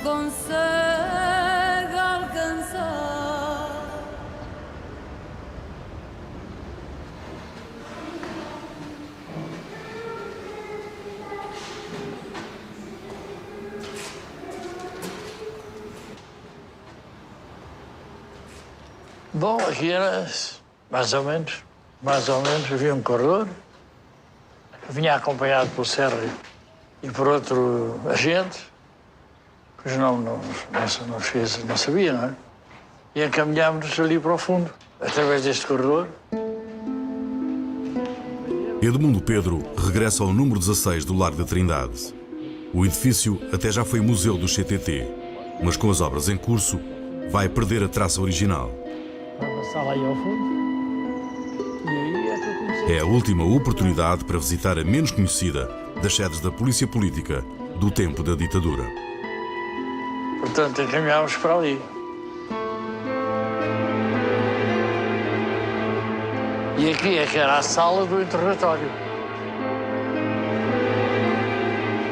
consegue alcançar. Bom, aqui era mais ou menos, havia um corredor, vinha acompanhado pelo Serra e por outro agente, cujo nome não sabia, não é? E encaminhámos-nos ali para o fundo, através deste corredor. Edmundo Pedro regressa ao número 16 do Largo da Trindade. O edifício até já foi museu do CTT, mas com as obras em curso, vai perder a traça original. Uma sala aí ao fundo. E aí é que eu comecei. É a última oportunidade para visitar a menos conhecida das sedes da Polícia Política do tempo da ditadura. Portanto, encaminhámos para ali. E aqui é que era a sala do interrogatório,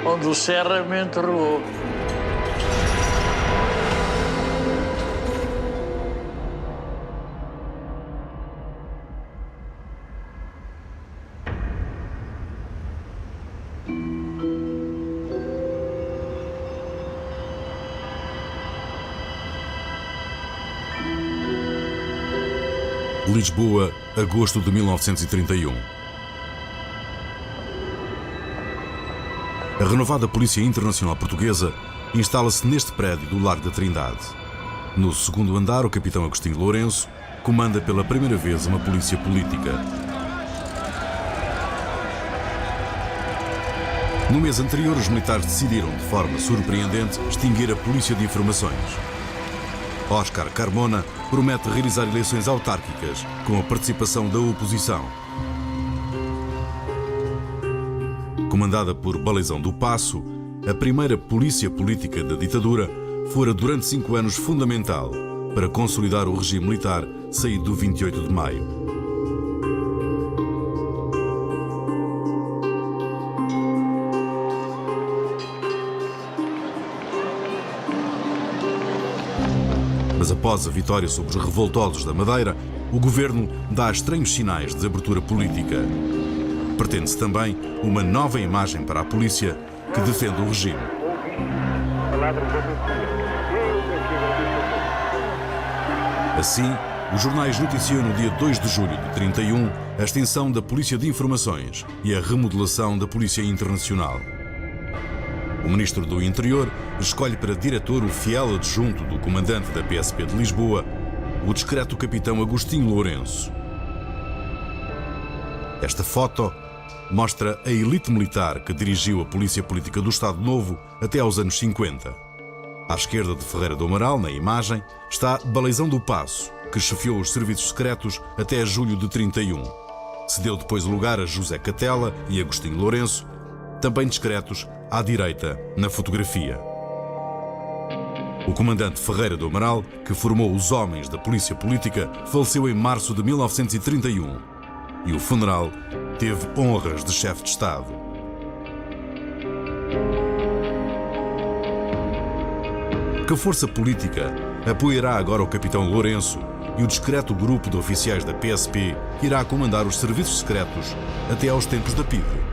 onde o Serra me interrogou. Lisboa, agosto de 1931. A renovada Polícia Internacional Portuguesa instala-se neste prédio do Largo da Trindade. No segundo andar, o capitão Agostinho Lourenço comanda pela primeira vez uma polícia política. No mês anterior, os militares decidiram, de forma surpreendente, extinguir a Polícia de Informações. Óscar Carmona promete realizar eleições autárquicas com a participação da oposição. Comandada por Balizão do Paço, a primeira polícia política da ditadura fora durante 5 anos fundamental para consolidar o regime militar saído do 28 de maio. Mas após a vitória sobre os revoltosos da Madeira, o governo dá estranhos sinais de abertura política. Pretende-se também uma nova imagem para a polícia que defende o regime. Assim, os jornais noticiam no dia 2 de julho de 31 a extinção da Polícia de Informações e a remodelação da Polícia Internacional. O Ministro do Interior escolhe para diretor o fiel adjunto do comandante da PSP de Lisboa, o discreto capitão Agostinho Lourenço. Esta foto mostra a elite militar que dirigiu a Polícia Política do Estado Novo até aos anos 50. À esquerda de Ferreira do Amaral, na imagem, está Balizão do Paço, que chefiou os serviços secretos até julho de 31. Cedeu depois o lugar a José Catela e Agostinho Lourenço, também discretos à direita na fotografia. O comandante Ferreira do Amaral, que formou os homens da Polícia Política, faleceu em março de 1931 e o funeral teve honras de chefe de Estado. Que força política apoiará agora o capitão Lourenço e o discreto grupo de oficiais da PSP que irá comandar os serviços secretos até aos tempos da PIDE?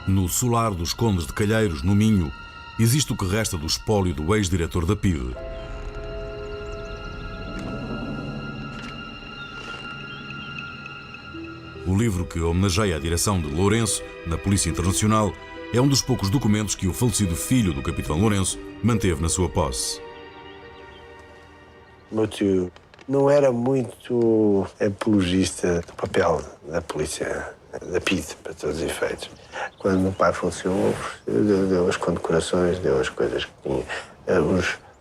No solar dos Condes de Calheiros, no Minho, existe o que resta do espólio do ex-diretor da PIDE. O livro que homenageia a direção de Lourenço na Polícia Internacional é um dos poucos documentos que o falecido filho do capitão Lourenço manteve na sua posse. Meu tio não era muito apologista do papel da polícia, da PIDE, para todos os efeitos. Quando meu pai faleceu, deu as condecorações, deu as coisas que tinha,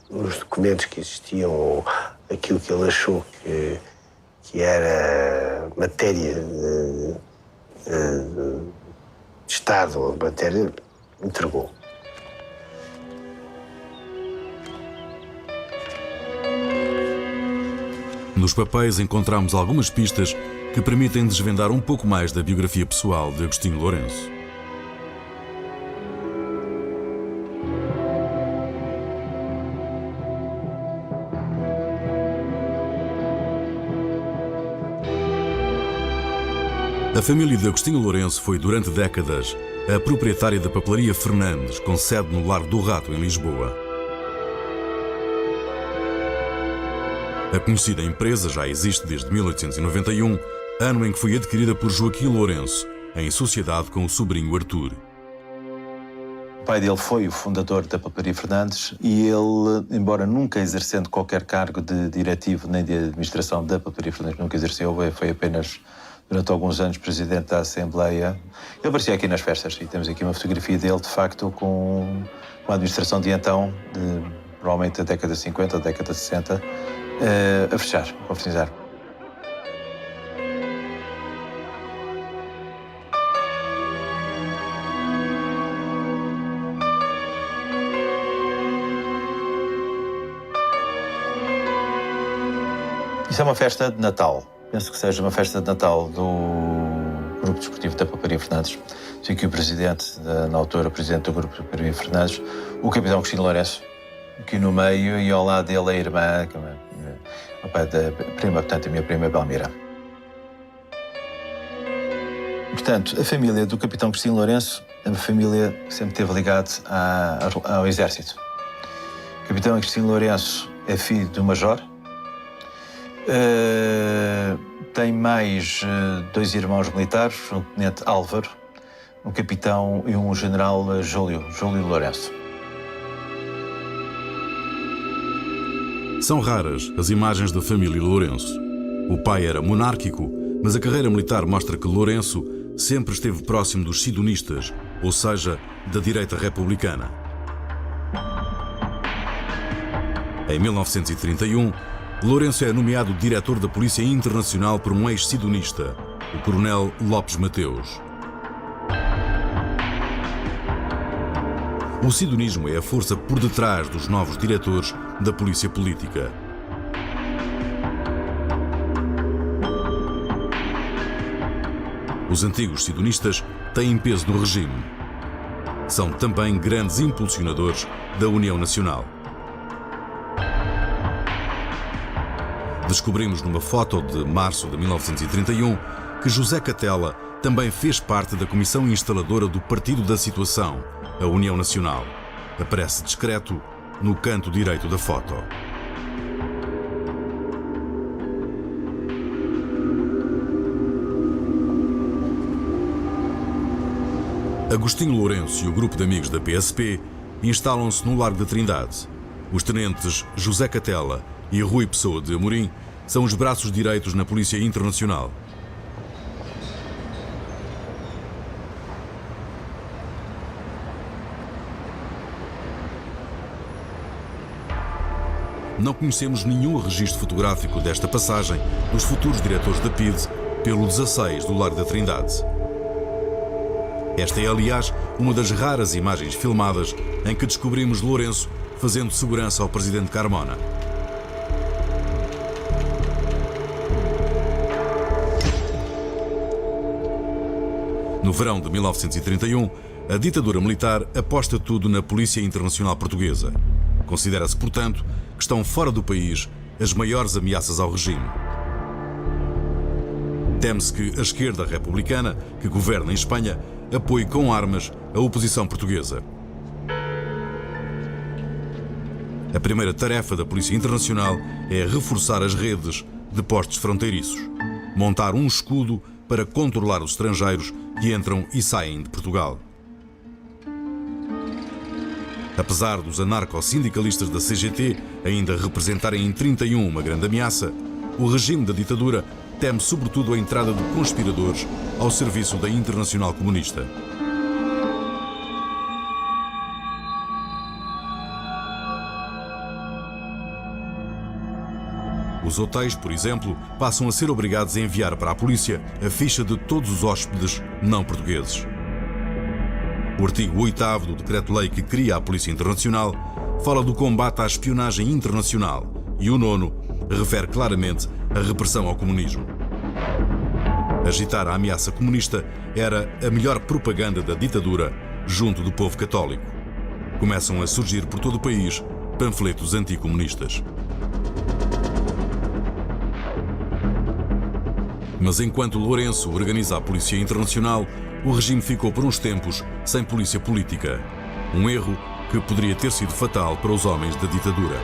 os documentos que existiam, ou aquilo que ele achou que era matéria de Estado, ou matéria, entregou. Nos papéis encontramos algumas pistas que permitem desvendar um pouco mais da biografia pessoal de Agostinho Lourenço. A família de Agostinho Lourenço foi, durante décadas, a proprietária da papelaria Fernandes, com sede no Largo do Rato, em Lisboa. A conhecida empresa já existe desde 1891, ano em que foi adquirida por Joaquim Lourenço, em sociedade com o sobrinho Artur. O pai dele foi o fundador da papelaria Fernandes e ele, embora nunca exercendo qualquer cargo de diretivo nem de administração da papelaria Fernandes, nunca exerceu, foi apenas durante alguns anos presidente da Assembleia. Ele aparecia aqui nas festas e temos aqui uma fotografia dele, de facto, com a administração de então, provavelmente da década de 50 ou da década de 60, a fechar, a oficializar. Isso é uma festa de Natal. Penso que seja uma festa de Natal do Grupo Desportivo da Papelaria Fernandes. Sei que o presidente, na altura, o presidente do Grupo da Papelaria Fernandes, o capitão Agostinho Lourenço, aqui no meio, e ao lado dele a irmã, o pai da prima, portanto, a minha prima Belmira. Portanto, a família do capitão Agostinho Lourenço é uma família que sempre esteve ligada ao Exército. O capitão Agostinho Lourenço é filho de um major. Tem mais dois irmãos militares, um tenente Álvaro, um capitão e um general Júlio Lourenço. São raras as imagens da família Lourenço. O pai era monárquico, mas a carreira militar mostra que Lourenço sempre esteve próximo dos sidonistas, ou seja, da direita republicana. Em 1931, Lourenço é nomeado diretor da Polícia Internacional por um ex-sidonista, o coronel Lopes Mateus. O sidonismo é a força por detrás dos novos diretores da Polícia Política. Os antigos sidonistas têm peso no regime. São também grandes impulsionadores da União Nacional. Descobrimos numa foto de março de 1931 que José Catela também fez parte da comissão instaladora do Partido da Situação, a União Nacional. Aparece discreto no canto direito da foto. Agostinho Lourenço e o grupo de amigos da PSP instalam-se no Largo da Trindade. Os tenentes José Catela e Rui Pessoa de Amorim são os braços direitos na Polícia Internacional. Não conhecemos nenhum registro fotográfico desta passagem dos futuros diretores da PIDE pelo 16 do Largo da Trindade. Esta é, aliás, uma das raras imagens filmadas em que descobrimos Lourenço fazendo segurança ao presidente Carmona. No verão de 1931, a ditadura militar aposta tudo na Polícia Internacional Portuguesa. Considera-se, portanto, que estão fora do país as maiores ameaças ao regime. Teme-se que a esquerda republicana, que governa em Espanha, apoie com armas a oposição portuguesa. A primeira tarefa da Polícia Internacional é reforçar as redes de postos fronteiriços, montar um escudo para controlar os estrangeiros que entram e saem de Portugal. Apesar dos anarco-sindicalistas da CGT ainda representarem em 31 uma grande ameaça, o regime da ditadura teme sobretudo a entrada de conspiradores ao serviço da Internacional Comunista. Os hotéis, por exemplo, passam a ser obrigados a enviar para a polícia a ficha de todos os hóspedes não portugueses. O artigo 8º do Decreto-Lei que cria a Polícia Internacional fala do combate à espionagem internacional e o 9º refere claramente a repressão ao comunismo. Agitar a ameaça comunista era a melhor propaganda da ditadura junto do povo católico. Começam a surgir por todo o país panfletos anticomunistas. Mas enquanto Lourenço organiza a Polícia Internacional, o regime ficou por uns tempos sem polícia política. Um erro que poderia ter sido fatal para os homens da ditadura.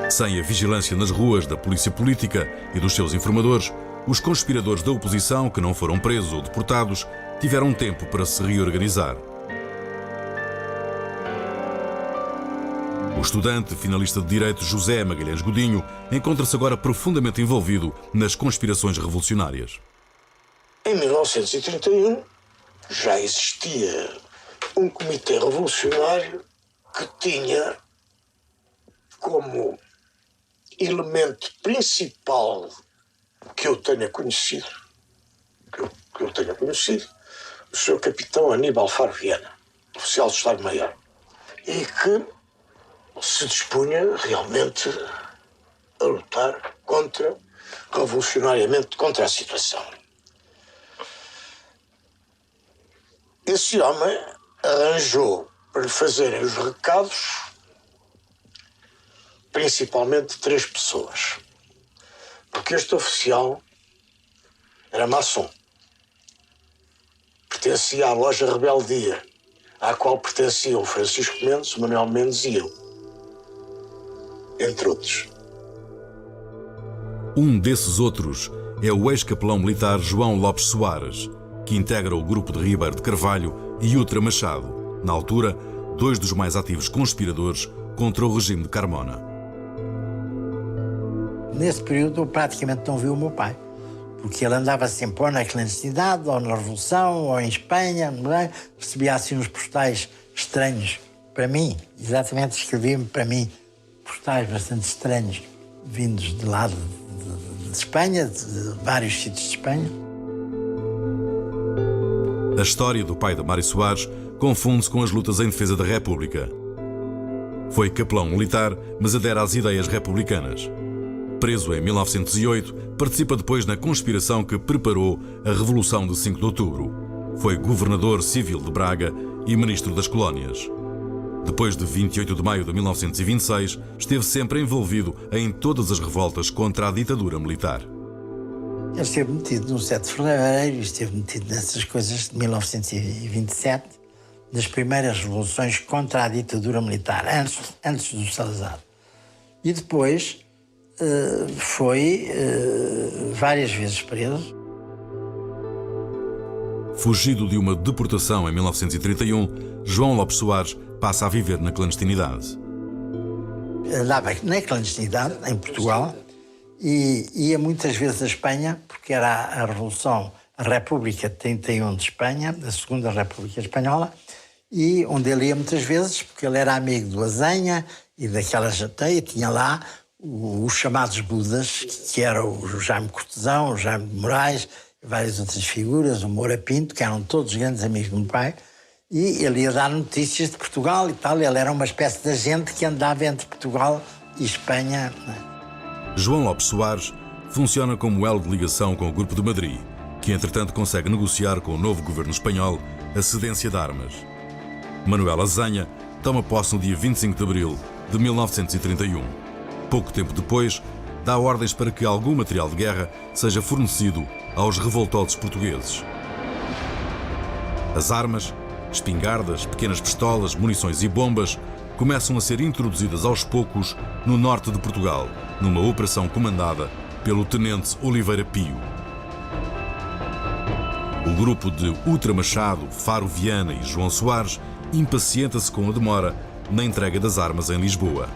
Sem a vigilância nas ruas da polícia política e dos seus informadores, os conspiradores da oposição que não foram presos ou deportados tiveram tempo para se reorganizar. O estudante finalista de Direito José Magalhães Godinho encontra-se agora profundamente envolvido nas conspirações revolucionárias. Em 1931 já existia um comitê revolucionário que tinha como elemento principal que eu tenha conhecido, o Sr. Capitão Aníbal Faro Viana, oficial de Estado-Maior, e que se dispunha realmente a lutar revolucionariamente contra a situação. Esse homem arranjou para lhe fazerem os recados principalmente 3 pessoas, porque este oficial era maçom, pertencia à loja Rebeldia, à qual pertenciam o Francisco Mendes, o Manuel Mendes e eu, entre outros. Um desses outros é o ex-capelão militar João Lopes Soares, que integra o grupo de Ribeiro de Carvalho e Utra Machado, na altura, 2 dos mais ativos conspiradores contra o regime de Carmona. Nesse período eu praticamente não vi o meu pai, porque ele andava sempre ou na clandestinidade, ou na Revolução, ou em Espanha, recebia assim uns postais estranhos para mim, exatamente, escrevia-me para mim postais bastante estranhos, vindos de lá de Espanha, de vários sítios de Espanha. A história do pai de Mário Soares confunde-se com as lutas em defesa da República. Foi capelão militar, mas adere às ideias republicanas. Preso em 1908, participa depois na conspiração que preparou a Revolução de 5 de Outubro. Foi governador civil de Braga e ministro das Colónias. Depois de 28 de maio de 1926, esteve sempre envolvido em todas as revoltas contra a ditadura militar. Ele esteve metido no 7 de fevereiro, esteve metido nessas coisas de 1927, nas primeiras revoluções contra a ditadura militar, antes do Salazar. E depois foi várias vezes preso. Fugido de uma deportação em 1931, João Lopes Soares passa a viver na clandestinidade. Andava na clandestinidade, em Portugal, e ia muitas vezes a Espanha, porque era a Revolução, a República 31 de Espanha, a Segunda República Espanhola, e onde ele ia muitas vezes, porque ele era amigo do Azenha e daquela jateia, tinha lá os chamados Budas, que eram o Jaime Cortesão, o Jaime de Moraes, várias outras figuras, o Moura Pinto, que eram todos grandes amigos do meu pai, e ele ia dar notícias de Portugal e tal. Ele era uma espécie de agente que andava entre Portugal e Espanha. João Lopes Soares funciona como elo de ligação com o Grupo de Madrid, que entretanto consegue negociar com o novo governo espanhol a cedência de armas. Manuel Azenha toma posse no dia 25 de abril de 1931. Pouco tempo depois, dá ordens para que algum material de guerra seja fornecido aos revoltosos portugueses. As armas, espingardas, pequenas pistolas, munições e bombas começam a ser introduzidas aos poucos no norte de Portugal, numa operação comandada pelo tenente Oliveira Pio. O grupo de Utra Machado, Faro Viana e João Soares impacienta-se com a demora na entrega das armas em Lisboa.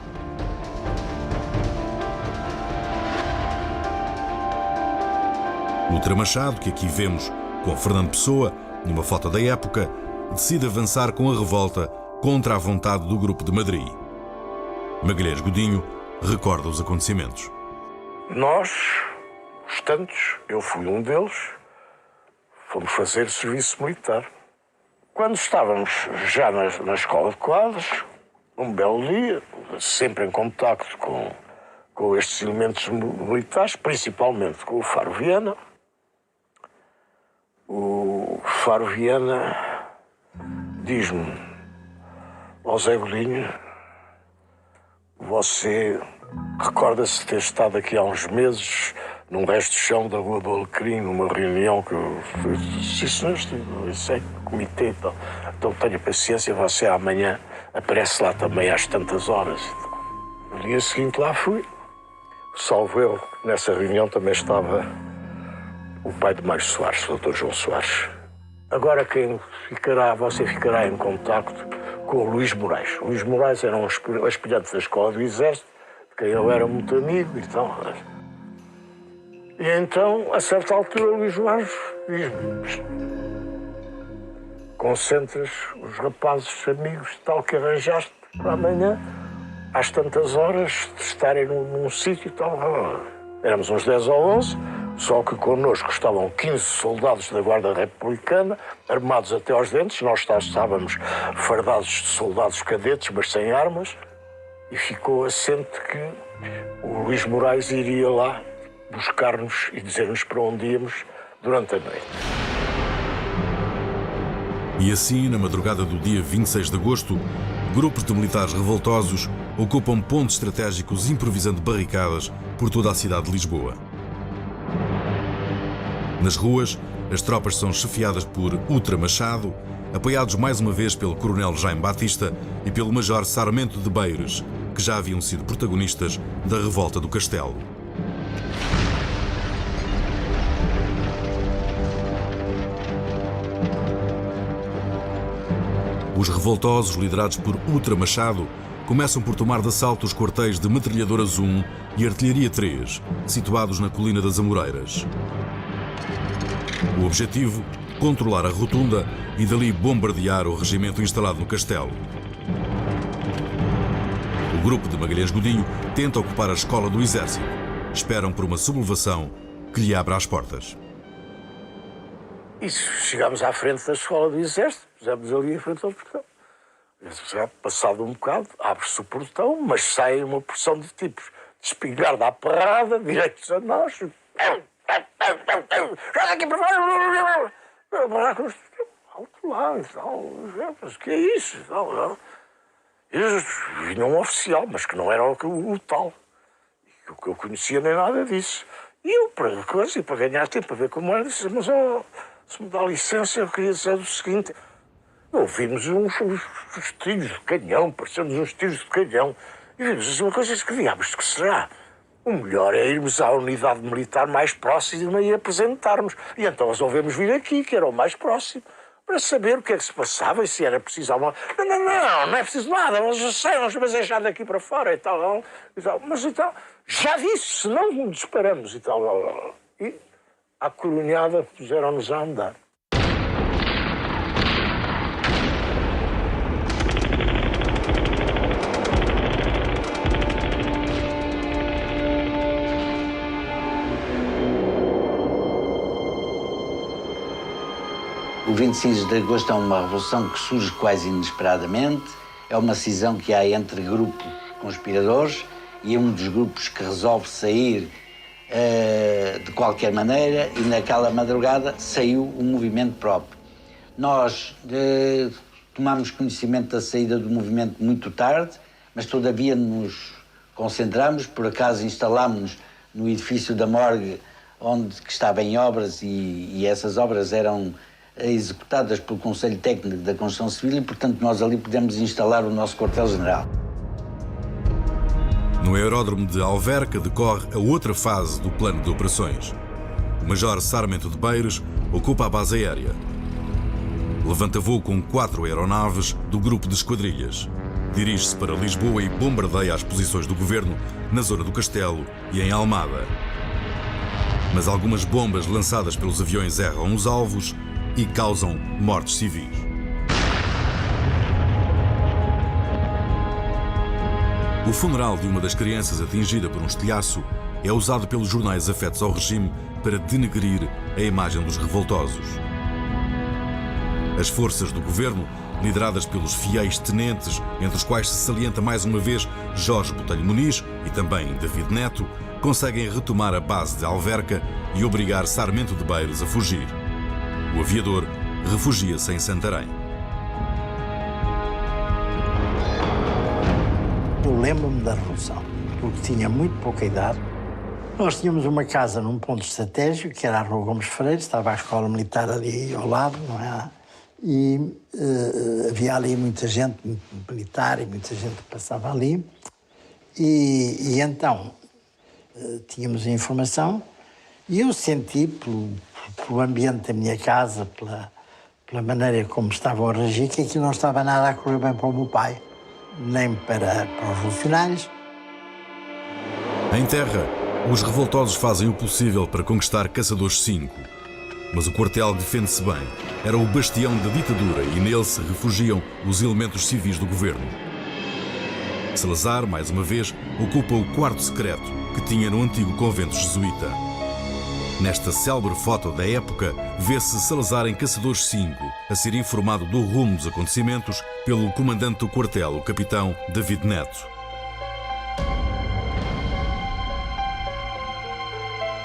Utra Machado, que aqui vemos com Fernando Pessoa, numa foto da época, decide avançar com a revolta contra a vontade do Grupo de Madrid. Magalhães Godinho recorda os acontecimentos. Nós, os tantos, eu fui um deles, fomos fazer serviço militar. Quando estávamos já na escola de quadros, um belo dia, sempre em contacto com estes elementos militares, principalmente com o Faro Viana. O Faro Viana diz-me: ó Zé Godinho, você recorda-se de ter estado aqui há uns meses num resto de chão da Rua do Alecrim, numa reunião que eu disse: senhor, eu sei, comitê e tal. Então tenha paciência, você amanhã aparece lá também às tantas horas. No dia seguinte lá fui. Salvo erro, nessa reunião também estava o pai de Mário Soares, o Dr. João Soares. Agora você ficará em contacto com o Luís Moraes. O Luís Moraes era um aspirante da Escola do Exército, de quem eu era muito amigo e tal. E então, a certa altura, o Luís Moraes diz-me: concentras os rapazes amigos tal que arranjaste para amanhã, às tantas horas, de estarem num sítio e tal. Éramos uns 10 ou 11, só que connosco estavam 15 soldados da Guarda Republicana, armados até aos dentes. Nós estávamos fardados de soldados cadetes, mas sem armas. E ficou assente que o Luís Moraes iria lá buscar-nos e dizer-nos para onde íamos durante a noite. E assim, na madrugada do dia 26 de agosto, grupos de militares revoltosos ocupam pontos estratégicos improvisando barricadas por toda a cidade de Lisboa. Nas ruas, as tropas são chefiadas por Utra Machado, apoiados mais uma vez pelo coronel Jaime Batista e pelo major Sarmento de Beires, que já haviam sido protagonistas da revolta do Castelo. Os revoltosos, liderados por Utra Machado, começam por tomar de assalto os quartéis de Metralhadoras 1 e Artilharia 3, situados na Colina das Amoreiras. O objetivo: controlar a rotunda e dali bombardear o regimento instalado no castelo. O grupo de Magalhães Godinho tenta ocupar a escola do Exército. Esperam por uma sublevação que lhe abra as portas. E chegámos à frente da escola do Exército, pusemos ali em frente ao portão. Já passado um bocado, abre-se o portão, mas sai uma porção de tipos de espingarda à parrada, direitos a nós. Já daqui para fora! Alto lá e tal. Mas o que é isso? Eles vinham um oficial, mas que não era o tal. O que eu conhecia nem nada disso. E eu, para ganhar tempo, para ver como era, disse: mas se me dá licença, eu queria dizer o seguinte: ouvimos uns tiros de canhão, parecemos uns tiros de canhão, e vimos uma coisa que diabos, que será? O melhor é irmos à unidade militar mais próxima e apresentarmos. E então resolvemos vir aqui, que era o mais próximo, para saber o que é que se passava e se era preciso alguma... Não é preciso nada, mas eu sei, nós vamos deixar daqui para fora e tal. Mas então, já disse, se não disparamos e tal. E à coronhada puseram-nos a andar. O 26 de agosto é uma revolução que surge quase inesperadamente. É uma cisão que há entre grupos conspiradores e um dos grupos que resolve sair de qualquer maneira, e naquela madrugada saiu um movimento próprio. Nós tomamos conhecimento da saída do movimento muito tarde, mas todavia nos concentramos. Por acaso instalámos-nos no edifício da morgue, que estava em obras, e essas obras eram executadas pelo Conselho Técnico da Construção Civil, e, portanto, nós ali pudemos instalar o nosso quartel-general. No aeródromo de Alverca decorre a outra fase do plano de operações. O Major Sarmento de Beires ocupa a base aérea. Levanta voo com 4 aeronaves do grupo de esquadrilhas. Dirige-se para Lisboa e bombardeia as posições do governo na zona do Castelo e em Almada. Mas algumas bombas lançadas pelos aviões erram os alvos e causam mortes civis. O funeral de uma das crianças atingida por um estilhaço é usado pelos jornais afetos ao regime para denegrir a imagem dos revoltosos. As forças do governo, lideradas pelos fiéis tenentes, entre os quais se salienta mais uma vez Jorge Botelho Muniz e também David Neto, conseguem retomar a base de Alverca e obrigar Sarmento de Beiros a fugir. O aviador refugia-se em Santarém. Eu lembro-me da Revolução, porque tinha muito pouca idade. Nós tínhamos uma casa num ponto estratégico, que era a Rua Gomes Freire, estava a escola militar ali ao lado, não é? E havia ali muita gente militar e muita gente que passava ali. E então tínhamos a informação e eu senti, pelo ambiente da minha casa, pela maneira como estavam a reagir, que aquilo não estava nada a correr bem para o meu pai, nem para os revolucionários. Em terra, os revoltosos fazem o possível para conquistar Caçadores 5. Mas o quartel defende-se bem. Era o bastião da ditadura e nele se refugiam os elementos civis do governo. Salazar, mais uma vez, ocupa o quarto secreto que tinha no antigo convento jesuíta. Nesta célebre foto da época, vê-se Salazar em Caçadores 5, a ser informado do rumo dos acontecimentos pelo comandante do quartel, o capitão David Neto.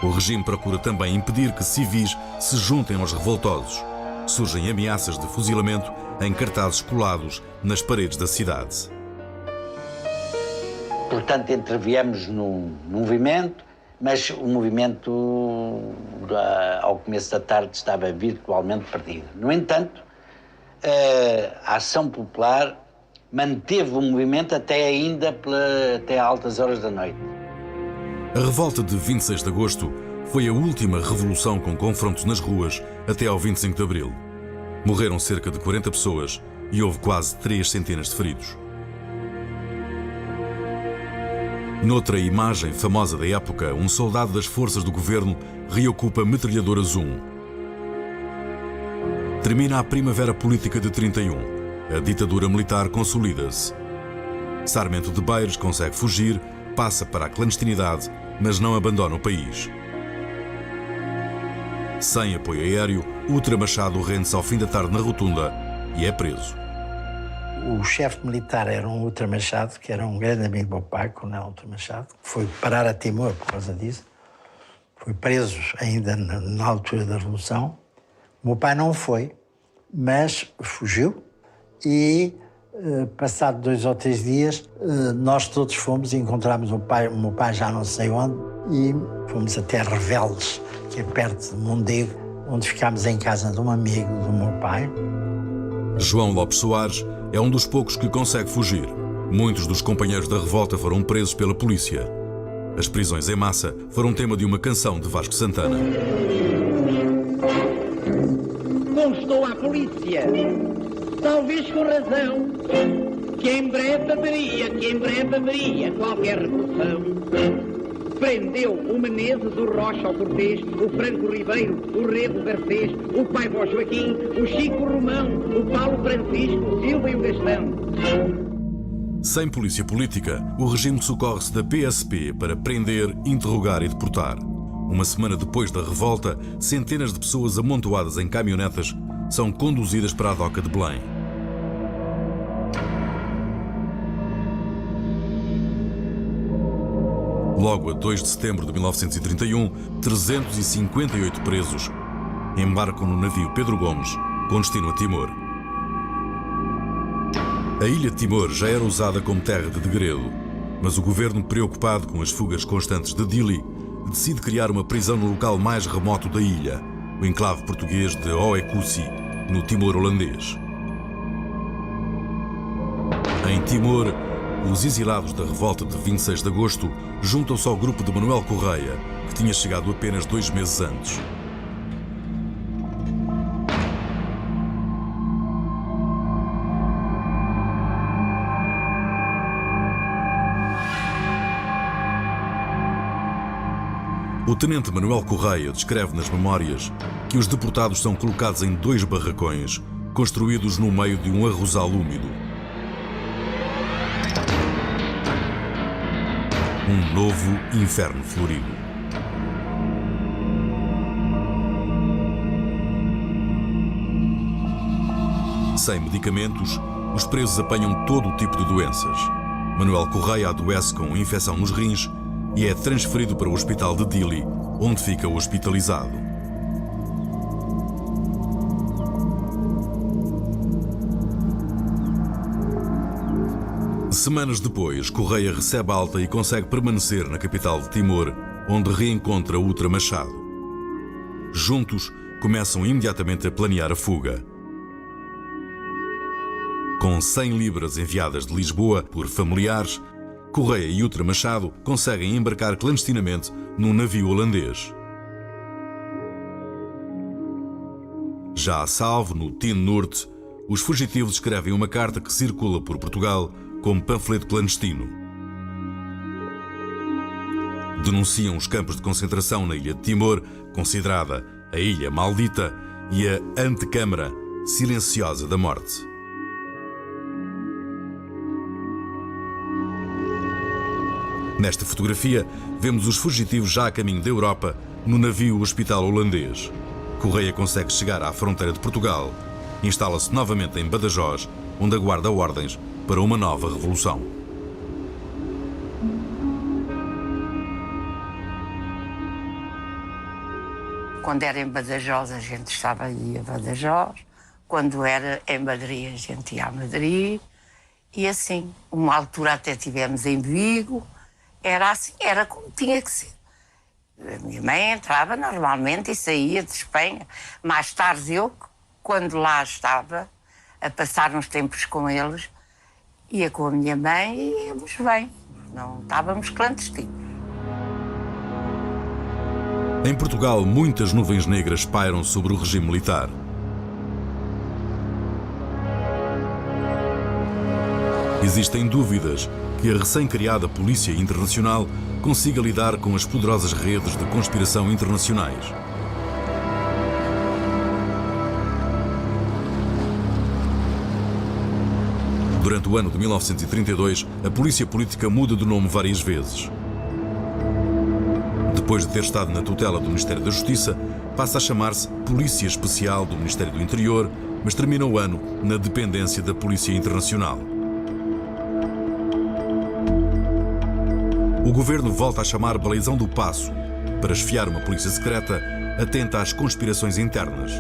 O regime procura também impedir que civis se juntem aos revoltosos. Surgem ameaças de fuzilamento em cartazes colados nas paredes da cidade. Portanto, interviemos no movimento, mas o movimento, ao começo da tarde, estava virtualmente perdido. No entanto, a ação popular manteve o movimento até altas horas da noite. A revolta de 26 de agosto foi a última revolução com confrontos nas ruas até ao 25 de abril. Morreram cerca de 40 pessoas e houve quase 3 centenas de feridos. Noutra imagem famosa da época, um soldado das forças do governo reocupa Metralhadoras 1. Termina a primavera política de 31. A ditadura militar consolida-se. Sarmento de Beiros consegue fugir, passa para a clandestinidade, mas não abandona o país. Sem apoio aéreo, Utra Machado rende-se ao fim da tarde na rotunda e é preso. O chefe militar era um Utra Machado, que era um grande amigo do meu pai, o Coronel Utra Machado, que foi parar a Timor por causa disso. Foi preso ainda na altura da Revolução. O meu pai não foi, mas fugiu e, passado 2 ou 3 dias, nós todos fomos e encontramos o meu pai já não sei onde, e fomos até Reveldes, que é perto de Mondego, onde ficámos em casa de um amigo do meu pai. João Lopes Soares é um dos poucos que consegue fugir. Muitos dos companheiros da revolta foram presos pela polícia. As prisões em massa foram tema de uma canção de Vasco Santana. Constou à polícia, talvez com razão, que em breve haveria qualquer revolução. Prendeu o Menezes, o Rocha, o Cortês, o Franco Ribeiro, o Rego Garcês, o Paiva Joaquim, o Chico Romão, o Paulo Francisco, o Silva e o Gastão. Sem polícia política, o regime socorre-se da PSP para prender, interrogar e deportar. Uma semana depois da revolta, centenas de pessoas amontoadas em caminhonetas são conduzidas para a doca de Belém. Logo a 2 de setembro de 1931, 358 presos embarcam no navio Pedro Gomes, com destino a Timor. A ilha de Timor já era usada como terra de degredo, mas o governo, preocupado com as fugas constantes de Dili, decide criar uma prisão no local mais remoto da ilha, o enclave português de Oecussi, no Timor holandês. Em Timor, os exilados da revolta de 26 de agosto juntam-se ao grupo de Manuel Correia, que tinha chegado apenas 2 meses antes. O tenente Manuel Correia descreve nas memórias que os deportados são colocados em 2 barracões, construídos no meio de um arrozal úmido. Um novo inferno florido. Sem medicamentos, os presos apanham todo o tipo de doenças. Manuel Correia adoece com infecção nos rins e é transferido para o hospital de Dili, onde fica hospitalizado. Semanas depois, Correia recebe alta e consegue permanecer na capital de Timor, onde reencontra Utra Machado. Juntos, começam imediatamente a planear a fuga. Com 100 libras enviadas de Lisboa por familiares, Correia e Utra Machado conseguem embarcar clandestinamente num navio holandês. Já a salvo, no Tin Norte, os fugitivos escrevem uma carta que circula por Portugal como panfleto clandestino. Denunciam os campos de concentração na ilha de Timor, considerada a Ilha Maldita, e a antecâmara silenciosa da morte. Nesta fotografia, vemos os fugitivos já a caminho da Europa no navio hospital holandês. Correia consegue chegar à fronteira de Portugal, instala-se novamente em Badajoz, onde aguarda ordens para uma nova revolução. Quando era em Badajoz, a gente estava aí a Badajoz. Quando era em Madrid, a gente ia a Madrid. E assim, uma altura até tivemos em Vigo. Era assim, era como tinha que ser. A minha mãe entrava normalmente e saía de Espanha. Mais tarde eu, quando lá estava, a passar uns tempos com eles, ia com a minha mãe e íamos bem. Não estávamos clandestinos. Em Portugal, muitas nuvens negras pairam sobre o regime militar. Existem dúvidas que a recém-criada Polícia Internacional consiga lidar com as poderosas redes de conspiração internacionais. Durante o ano de 1932, a polícia política muda de nome várias vezes. Depois de ter estado na tutela do Ministério da Justiça, passa a chamar-se Polícia Especial do Ministério do Interior, mas termina o ano na dependência da Polícia Internacional. O governo volta a chamar Baleizão do Paço para esfiar uma polícia secreta atenta às conspirações internas.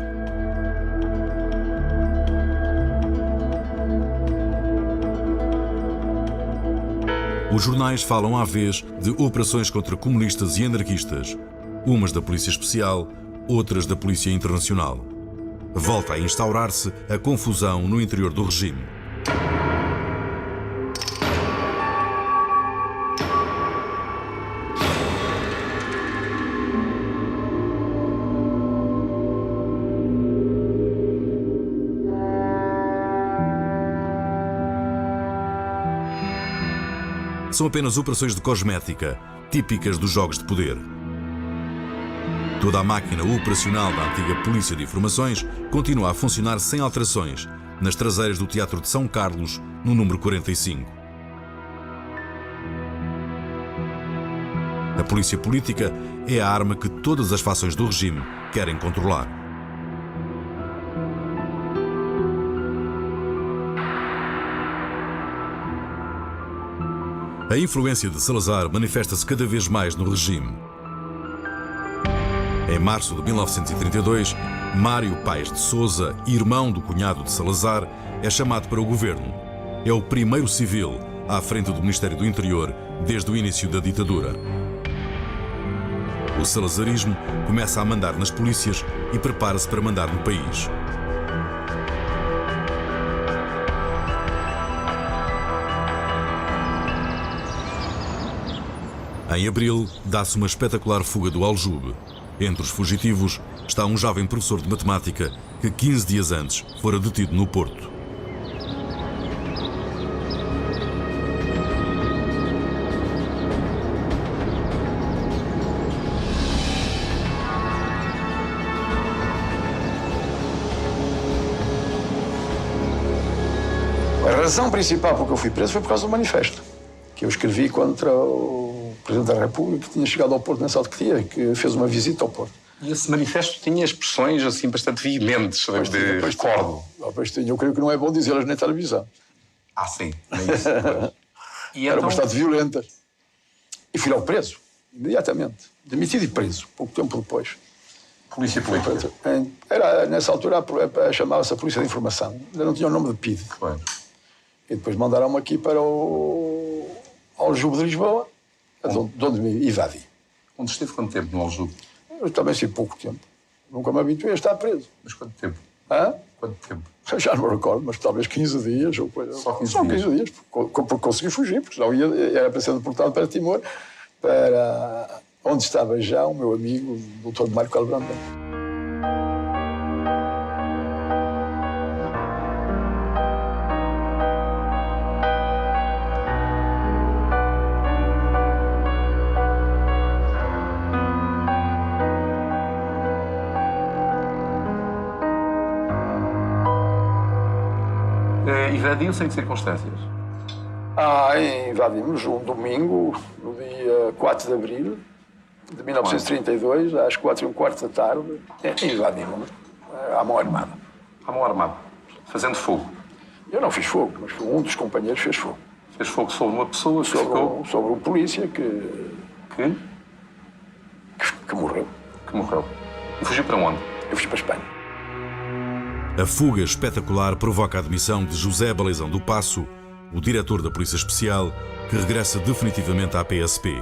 Os jornais falam à vez de operações contra comunistas e anarquistas, umas da Polícia Especial, outras da Polícia Internacional. Volta a instaurar-se a confusão no interior do regime. São apenas operações de cosmética, típicas dos jogos de poder. Toda a máquina operacional da antiga Polícia de Informações continua a funcionar sem alterações, nas traseiras do Teatro de São Carlos, no número 45. A polícia política é a arma que todas as fações do regime querem controlar. A influência de Salazar manifesta-se cada vez mais no regime. Em março de 1932, Mário Paes de Sousa, irmão do cunhado de Salazar, é chamado para o governo. É o primeiro civil à frente do Ministério do Interior desde o início da ditadura. O salazarismo começa a mandar nas polícias e prepara-se para mandar no país. Em abril, dá-se uma espetacular fuga do Aljube. Entre os fugitivos está um jovem professor de matemática que 15 dias antes fora detido no Porto. A razão principal por que eu fui preso foi por causa do manifesto, que eu escrevi contra o Presidente da República, que tinha chegado ao Porto nessa aldeia, que fez uma visita ao Porto. E esse manifesto tinha expressões assim bastante veementes, de recordo. Pois tinha, eu creio que não é bom dizê-las na televisão. Ah, sim, é isso. E Eram então... bastante violentas. E fui logo preso, imediatamente. Demitido e preso, pouco tempo depois. Polícia política? Era, nessa altura, chamava-se a Polícia de Informação. Ainda não tinha o nome de PIDE. Claro. E depois mandaram-me aqui para o Aljube de Lisboa, de onde me evadi. Onde esteve quanto tempo no Aljube? Eu também sei pouco tempo. Nunca me habituei a estar preso. Mas quanto tempo? Hã? Quanto tempo? Já não me recordo, mas talvez 15 dias. Ou coisa. Só 15 Só dias? 15 dias, porque consegui fugir, porque senão era para ser deportado para Timor, para onde estava já o meu amigo, o Dr. Marco Albrandão. Invadiu-se em que circunstâncias? Invadimos um domingo, no dia 4 de abril de 1932, às 4h15 da tarde. Invadimos à mão armada. À mão armada? Fazendo fogo? Eu não fiz fogo, mas um dos companheiros fez fogo. Fez fogo sobre uma pessoa que ficou... Sobre um polícia que morreu. Que morreu. E fugiu para onde? Eu fui para a Espanha. A fuga espetacular provoca a admissão de José Baleizão do Passo, o diretor da Polícia Especial, que regressa definitivamente à PSP.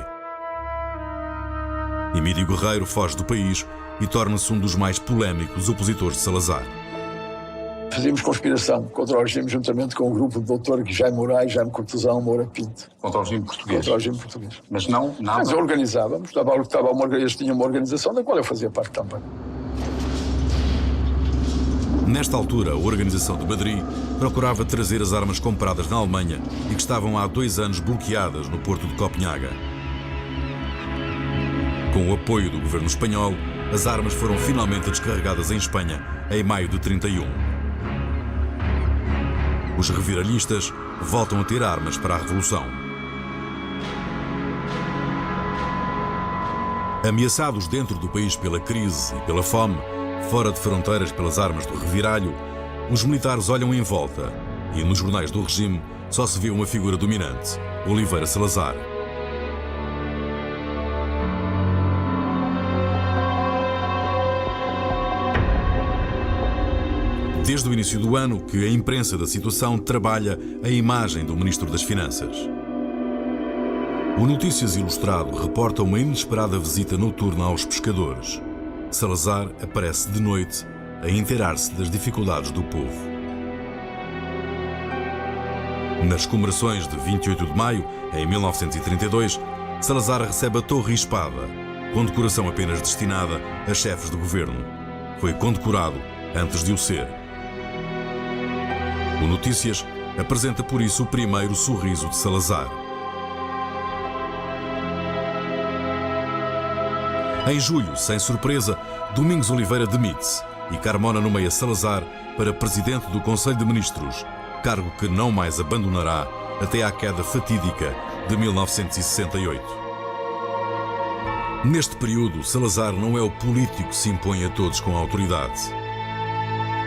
Emílio Guerreiro foge do país e torna-se um dos mais polémicos opositores de Salazar. Fazíamos conspiração contra o regime juntamente com o grupo do Dr. Jaime Moraes, Jaime Cortesão, Moura Pinto. Contra o regime português? Contra o regime português. Mas não, nada... Mas organizávamos. Eles tinham uma organização da qual eu fazia parte também. Nesta altura, a Organização de Madrid procurava trazer as armas compradas na Alemanha e que estavam há 2 anos bloqueadas no porto de Copenhaga. Com o apoio do governo espanhol, as armas foram finalmente descarregadas em Espanha em maio de 31. Os reviralhistas voltam a ter armas para a Revolução. Ameaçados dentro do país pela crise e pela fome, fora de fronteiras pelas armas do reviralho, os militares olham em volta e nos jornais do regime só se vê uma figura dominante, Oliveira Salazar. Desde o início do ano que a imprensa da situação trabalha a imagem do Ministro das Finanças. O Notícias Ilustrado reporta uma inesperada visita noturna aos pescadores. Salazar aparece de noite a inteirar-se das dificuldades do povo. Nas comemorações de 28 de maio, em 1932, Salazar recebe a Torre e Espada, condecoração apenas destinada a chefes de governo. Foi condecorado antes de o ser. O Notícias apresenta por isso o primeiro sorriso de Salazar. Em julho, sem surpresa, Domingos Oliveira demite-se e Carmona nomeia Salazar para presidente do Conselho de Ministros, cargo que não mais abandonará até à queda fatídica de 1968. Neste período, Salazar não é o político que se impõe a todos com autoridade.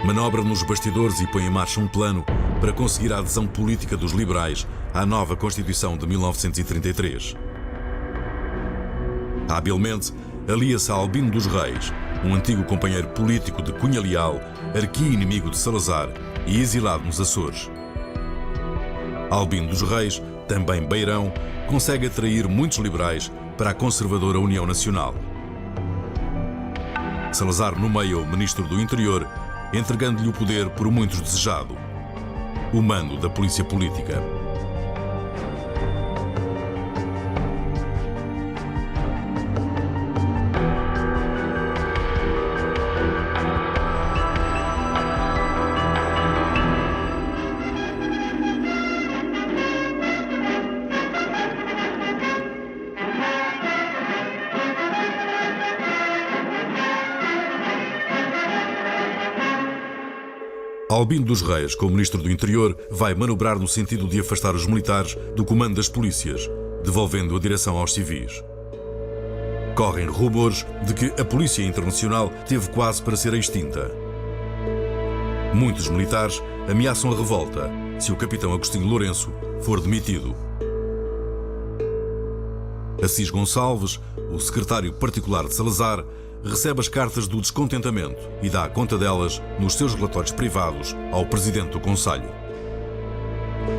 Manobra nos bastidores e põe em marcha um plano para conseguir a adesão política dos liberais à nova Constituição de 1933. Habilmente, alia-se a Albino dos Reis, um antigo companheiro político de Cunha Leal, arqui-inimigo de Salazar e exilado nos Açores. Albino dos Reis, também beirão, consegue atrair muitos liberais para a conservadora União Nacional. Salazar nomeia o Ministro do Interior, entregando-lhe o poder por muitos desejado: o mando da polícia política. Albino dos Reis, como Ministro do Interior, vai manobrar no sentido de afastar os militares do comando das polícias, devolvendo a direção aos civis. Correm rumores de que a Polícia Internacional teve quase para ser extinta. Muitos militares ameaçam a revolta se o capitão Agostinho Lourenço for demitido. Assis Gonçalves, o secretário particular de Salazar, recebe as cartas do descontentamento e dá conta delas nos seus relatórios privados ao presidente do Conselho.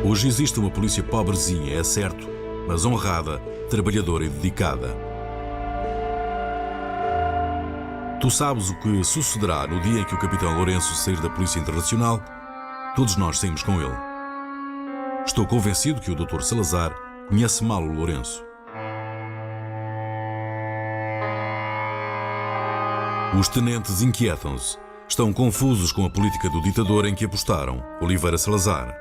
Hoje existe uma polícia pobrezinha, é certo, mas honrada, trabalhadora e dedicada. Tu sabes o que sucederá no dia em que o capitão Lourenço sair da Polícia Internacional? Todos nós saímos com ele. Estou convencido que o Dr. Salazar conhece mal o Lourenço. Os tenentes inquietam-se. Estão confusos com a política do ditador em que apostaram, Oliveira Salazar.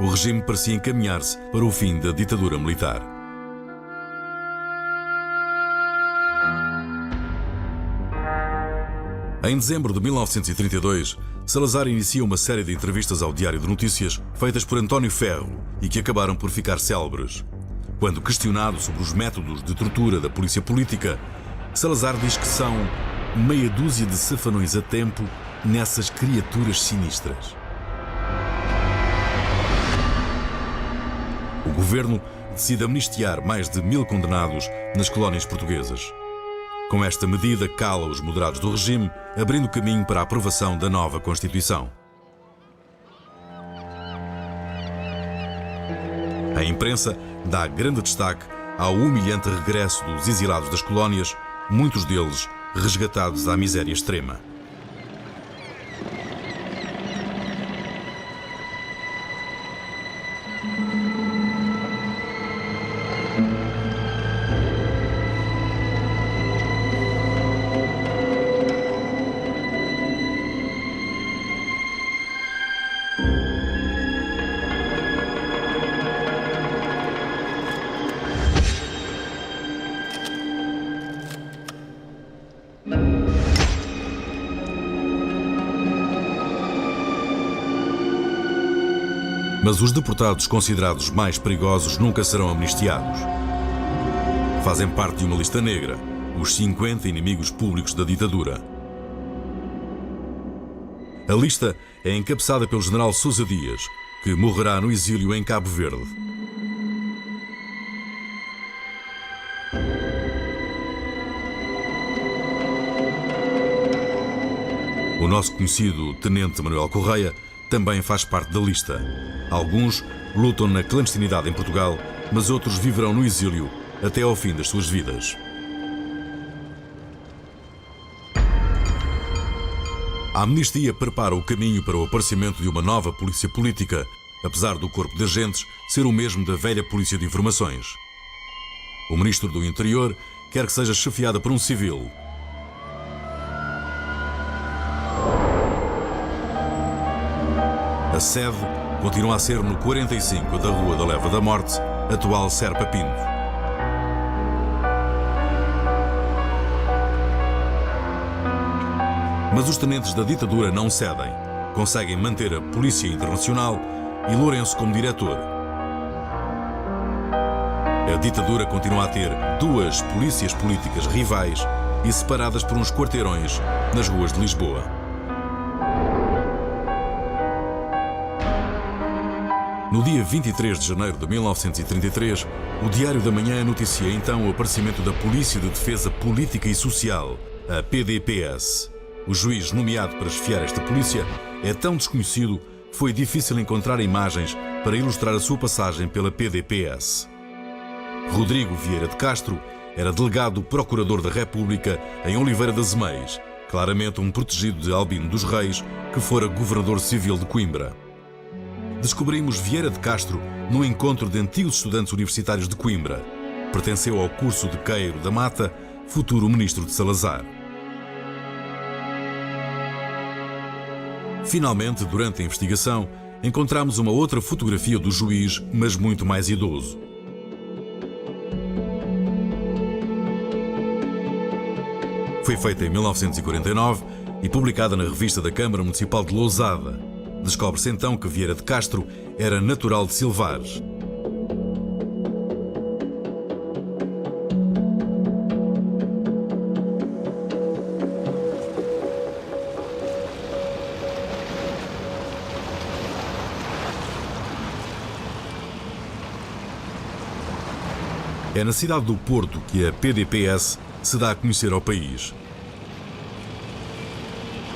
O regime parecia encaminhar-se para o fim da ditadura militar. Em dezembro de 1932, Salazar inicia uma série de entrevistas ao Diário de Notícias feitas por António Ferro e que acabaram por ficar célebres. Quando questionado sobre os métodos de tortura da polícia política, Salazar diz que são meia dúzia de safanões a tempo nessas criaturas sinistras. O governo decide amnistiar mais de 1000 condenados nas colónias portuguesas. Com esta medida, cala os moderados do regime, abrindo caminho para a aprovação da nova Constituição. A imprensa dá grande destaque ao humilhante regresso dos exilados das colónias, muitos deles resgatados à miséria extrema. Mas os deportados considerados mais perigosos nunca serão amnistiados. Fazem parte de uma lista negra, os 50 inimigos públicos da ditadura. A lista é encabeçada pelo general Sousa Dias, que morrerá no exílio em Cabo Verde. O nosso conhecido Tenente Manuel Correia também faz parte da lista. Alguns lutam na clandestinidade em Portugal, mas outros viverão no exílio até ao fim das suas vidas. A amnistia prepara o caminho para o aparecimento de uma nova polícia política, apesar do corpo de agentes ser o mesmo da velha polícia de informações. O ministro do Interior quer que seja chefiada por um civil. A sede continua a ser no 45 da Rua da Leva da Morte, atual Serpa Pinto. Mas os tenentes da ditadura não cedem. Conseguem manter a Polícia Internacional e Lourenço como diretor. A ditadura continua a ter duas polícias políticas rivais e separadas por uns quarteirões nas ruas de Lisboa. No dia 23 de janeiro de 1933, o Diário da Manhã noticia então o aparecimento da Polícia de Defesa Política e Social, a PDPS. O juiz nomeado para chefiar esta polícia é tão desconhecido que foi difícil encontrar imagens para ilustrar a sua passagem pela PDPS. Rodrigo Vieira de Castro era delegado do Procurador da República em Oliveira das Meias, claramente um protegido de Albino dos Reis, que fora governador civil de Coimbra. Descobrimos Vieira de Castro no encontro de antigos estudantes universitários de Coimbra. Pertenceu ao curso de Queiro da Mata, futuro ministro de Salazar. Finalmente, durante a investigação, encontramos uma outra fotografia do juiz, mas muito mais idoso. Foi feita em 1949 e publicada na revista da Câmara Municipal de Lousada. Descobre-se então que Vieira de Castro era natural de Silvares. É na cidade do Porto que a PDPS se dá a conhecer ao país.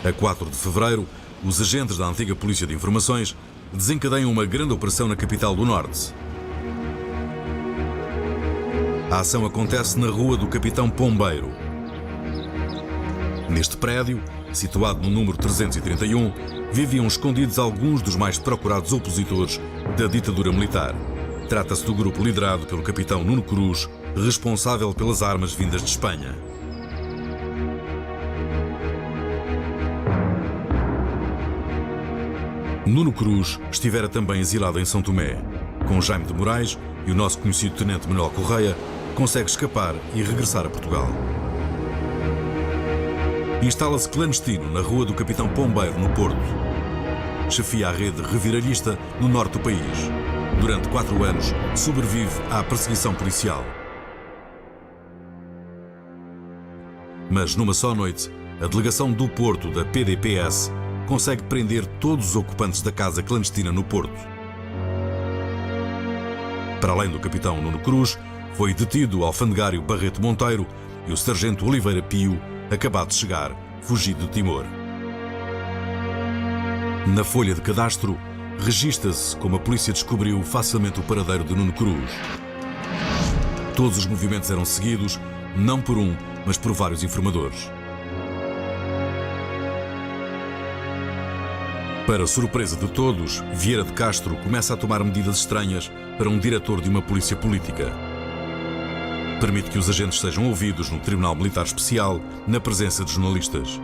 A 4 de fevereiro, os agentes da antiga Polícia de Informações desencadeiam uma grande operação na capital do Norte. A ação acontece na Rua do Capitão Pombeiro. Neste prédio, situado no número 331, viviam escondidos alguns dos mais procurados opositores da ditadura militar. Trata-se do grupo liderado pelo capitão Nuno Cruz, responsável pelas armas vindas de Espanha. Nuno Cruz estivera também exilado em São Tomé. Com Jaime de Moraes e o nosso conhecido tenente Manuel Correia, consegue escapar e regressar a Portugal. Instala-se clandestino na Rua do Capitão Pombeiro, no Porto. Chefia a rede reviralhista no norte do país. Durante 4 anos, sobrevive à perseguição policial. Mas numa só noite, a delegação do Porto da PDPS consegue prender todos os ocupantes da casa clandestina no Porto. Para além do capitão Nuno Cruz, foi detido o alfandegário Barreto Monteiro e o sargento Oliveira Pio, acabado de chegar, fugido de Timor. Na folha de cadastro, registra-se como a polícia descobriu facilmente o paradeiro de Nuno Cruz. Todos os movimentos eram seguidos, não por um, mas por vários informadores. Para surpresa de todos, Vieira de Castro começa a tomar medidas estranhas para um diretor de uma polícia política. Permite que os agentes sejam ouvidos no Tribunal Militar Especial, na presença de jornalistas.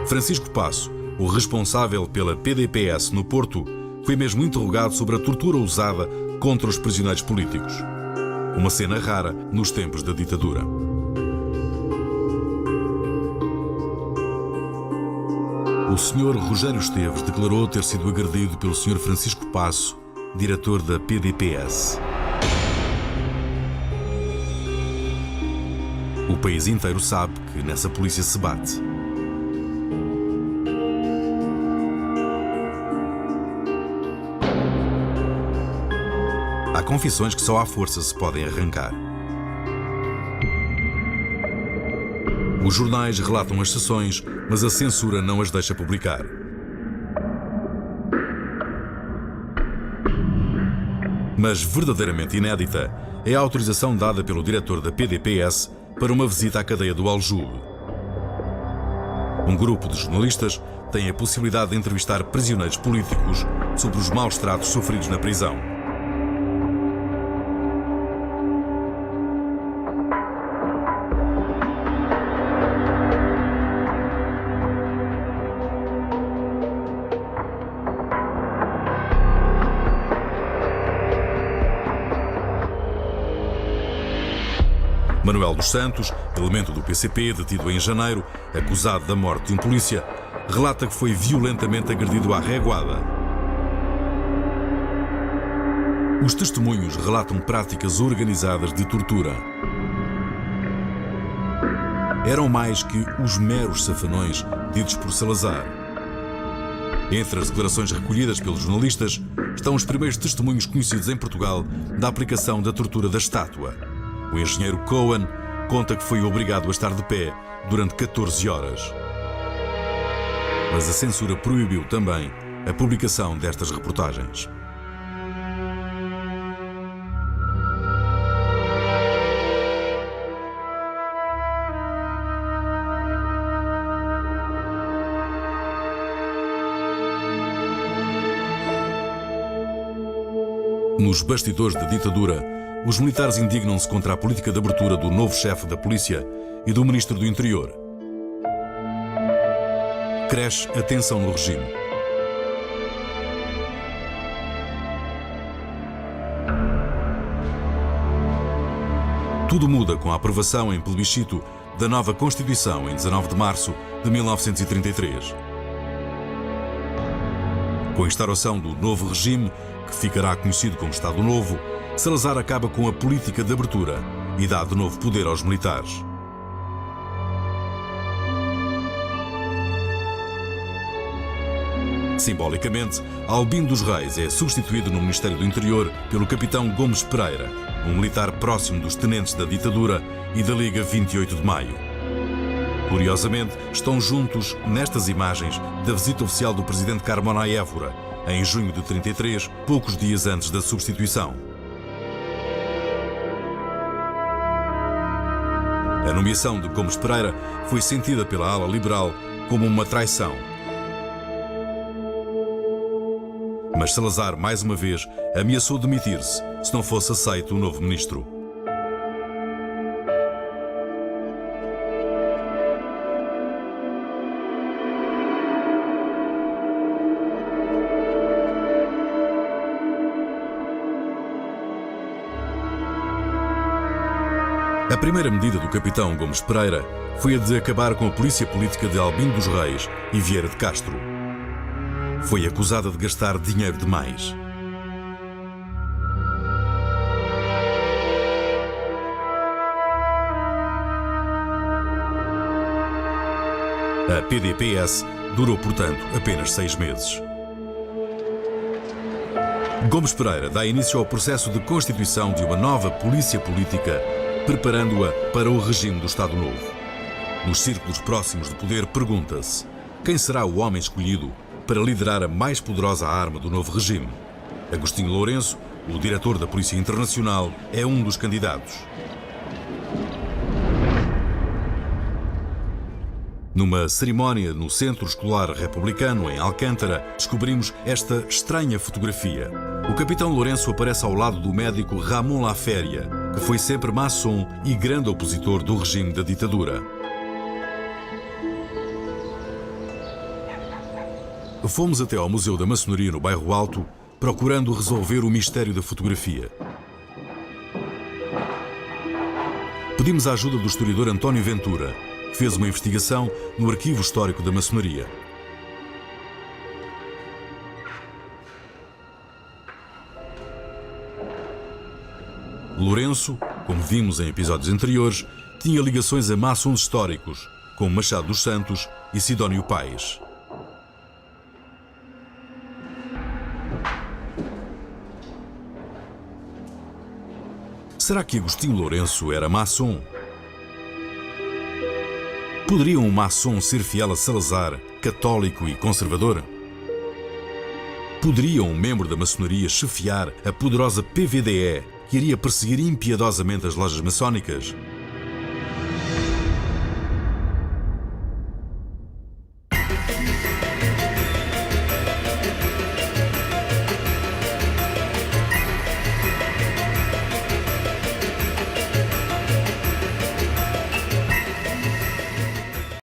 Francisco Passo, o responsável pela PDPS no Porto, foi mesmo interrogado sobre a tortura usada contra os prisioneiros políticos. Uma cena rara nos tempos da ditadura. O Sr. Rogério Esteves declarou ter sido agredido pelo Sr. Francisco Passo, diretor da PDPS. O país inteiro sabe que nessa polícia se bate. Há confissões que só à força se podem arrancar. Os jornais relatam as sessões, mas a censura não as deixa publicar. Mas verdadeiramente inédita é a autorização dada pelo diretor da PDPS para uma visita à cadeia do Aljube. Um grupo de jornalistas tem a possibilidade de entrevistar prisioneiros políticos sobre os maus tratos sofridos na prisão. Manuel dos Santos, elemento do PCP detido em janeiro, acusado da morte de um polícia, relata que foi violentamente agredido à reguada. Os testemunhos relatam práticas organizadas de tortura. Eram mais que os meros safanões ditos por Salazar. Entre as declarações recolhidas pelos jornalistas estão os primeiros testemunhos conhecidos em Portugal da aplicação da tortura da estátua. O engenheiro Cohen conta que foi obrigado a estar de pé durante 14 horas. Mas a censura proibiu também a publicação destas reportagens. Nos bastidores da ditadura, os militares indignam-se contra a política de abertura do novo chefe da polícia e do ministro do Interior. Cresce a tensão no regime. Tudo muda com a aprovação em plebiscito da nova Constituição em 19 de março de 1933. Com a instauração do novo regime, que ficará conhecido como Estado Novo, Salazar acaba com a política de abertura e dá de novo poder aos militares. Simbolicamente, Albino dos Reis é substituído no Ministério do Interior pelo capitão Gomes Pereira, um militar próximo dos tenentes da ditadura e da Liga 28 de Maio. Curiosamente, estão juntos nestas imagens da visita oficial do presidente Carmona a Évora, em junho de 33, poucos dias antes da substituição. A nomeação de Gomes Pereira foi sentida pela ala liberal como uma traição. Mas Salazar, mais uma vez, ameaçou demitir-se se não fosse aceito o novo ministro. A primeira medida do capitão Gomes Pereira foi a de acabar com a polícia política de Albino dos Reis e Vieira de Castro. Foi acusada de gastar dinheiro demais. A PDPS durou, portanto, apenas 6 meses. Gomes Pereira dá início ao processo de constituição de uma nova polícia política, preparando-a para o regime do Estado Novo. Nos círculos próximos do poder, pergunta-se: quem será o homem escolhido para liderar a mais poderosa arma do novo regime? Agostinho Lourenço, o diretor da Polícia Internacional, é um dos candidatos. Numa cerimónia no Centro Escolar Republicano, em Alcântara, descobrimos esta estranha fotografia. O capitão Lourenço aparece ao lado do médico Ramon Laféria, que foi sempre maçom e grande opositor do regime da ditadura. Fomos até ao Museu da Maçonaria no Bairro Alto, procurando resolver o mistério da fotografia. Pedimos a ajuda do historiador António Ventura, que fez uma investigação no Arquivo Histórico da Maçonaria. Lourenço, como vimos em episódios anteriores, tinha ligações a maçons históricos, como Machado dos Santos e Sidónio Pais. Será que Agostinho Lourenço era maçom? Poderia um maçom ser fiel a Salazar, católico e conservador? Poderia um membro da maçonaria chefiar a poderosa PVDE, que iria perseguir impiedosamente as lojas maçónicas?